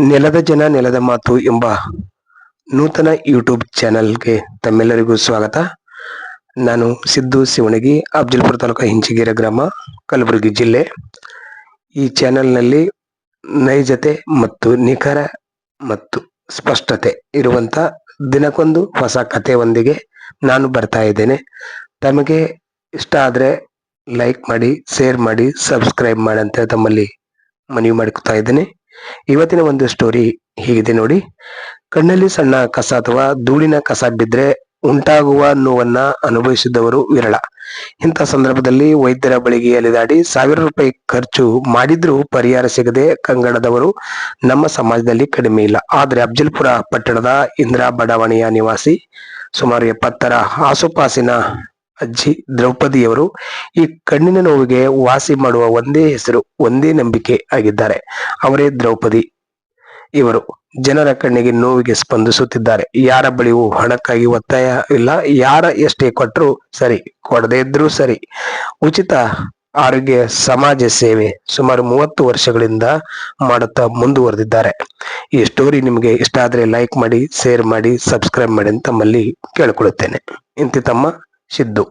ನೆಲದ ಜನ ನೆಲದ ಮಾತು ಎಂಬ ನೂತನ ಯೂಟ್ಯೂಬ್ ಚಾನೆಲ್ಗೆ ತಮ್ಮೆಲ್ಲರಿಗೂ ಸ್ವಾಗತ. ನಾನು ಸಿದ್ದು ಶಿವಣಗಿ, ಅಫಜಲ್ಪುರ ತಾಲೂಕು ಹಿಂಚಗೇರಿ ಗ್ರಾಮ, ಕಲಬುರಗಿ ಜಿಲ್ಲೆ. ಈ ಚಾನೆಲ್ನಲ್ಲಿ ನೈಜತೆ ಮತ್ತು ನಿಖರ ಮತ್ತು ಸ್ಪಷ್ಟತೆ ಇರುವಂತ ದಿನಕ್ಕೊಂದು ಹೊಸ ಕಥೆಯೊಂದಿಗೆ ನಾನು ಬರ್ತಾ ಇದ್ದೇನೆ. ತಮಗೆ ಇಷ್ಟ ಆದರೆ ಲೈಕ್ ಮಾಡಿ, ಶೇರ್ ಮಾಡಿ, ಸಬ್ಸ್ಕ್ರೈಬ್ ಮಾಡಿ ಅಂತ ತಮ್ಮಲ್ಲಿ ಮನವಿ ಮಾಡ್ಕೊತಾ ಇದ್ದೇನೆ. ಇವತ್ತಿನ ಒಂದು ಸ್ಟೋರಿ ಹೀಗಿದೆ ನೋಡಿ. ಕಣ್ಣಲ್ಲಿ ಸಣ್ಣ ಕಸ ಅಥವಾ ಧೂಳಿನ ಕಸ ಬಿದ್ರೆ ಉಂಟಾಗುವ ನೋವನ್ನ ಅನುಭವಿಸಿದವರು ವಿರಳ. ಇಂಥ ಸಂದರ್ಭದಲ್ಲಿ ವೈದ್ಯರ ಬಳಿಗೆ ಅಲೆದಾಡಿ ₹1000 ಖರ್ಚು ಮಾಡಿದ್ರೂ ಪರಿಹಾರ ಸಿಗದೆ ಕಂಗಡದವರು ನಮ್ಮ ಸಮಾಜದಲ್ಲಿ ಕಡಿಮೆ ಇಲ್ಲ. ಆದ್ರೆ ಅಫಜಲ್ಪುರ ಪಟ್ಟಣದ ಇಂದಿರಾ ಬಡಾವಣೆಯ ನಿವಾಸಿ, ಸುಮಾರು 70ರ ಆಸುಪಾಸಿನ ಅಜ್ಜಿ ದ್ರೌಪದಿಯವರು ಈ ಕಣ್ಣಿನ ನೋವಿಗೆ ವಾಸಿ ಮಾಡುವ ಒಂದೇ ಹೆಸರು, ಒಂದೇ ನಂಬಿಕೆ ಆಗಿದ್ದಾರೆ. ಅವರೇ ದ್ರೌಪದಿ. ಇವರು ಜನರ ಕಣ್ಣಿಗೆ ನೋವಿಗೆ ಸ್ಪಂದಿಸುತ್ತಿದ್ದಾರೆ. ಯಾರ ಬಳಿಯೂ ಹಣಕ್ಕಾಗಿ ಒತ್ತಾಯ ಇಲ್ಲ. ಯಾರ ಎಷ್ಟೇ ಕೊಟ್ಟರು ಸರಿ, ಕೊಡದೇ ಇದ್ರೂ ಸರಿ. ಉಚಿತ ಆರೋಗ್ಯ ಸಮಾಜ ಸೇವೆ ಸುಮಾರು 30 ವರ್ಷಗಳಿಂದ ಮಾಡುತ್ತಾ ಮುಂದುವರೆದಿದ್ದಾರೆ. ಈ ಸ್ಟೋರಿ ನಿಮಗೆ ಇಷ್ಟ ಆದ್ರೆ ಲೈಕ್ ಮಾಡಿ, ಶೇರ್ ಮಾಡಿ, ಸಬ್ಸ್ಕ್ರೈಬ್ ಮಾಡಿ ಅಂತ ತಮ್ಮಲ್ಲಿ ಕೇಳಿಕೊಳ್ಳುತ್ತೇನೆ. ಇಂತಿ ತಮ್ಮ ಸಿದ್ದು.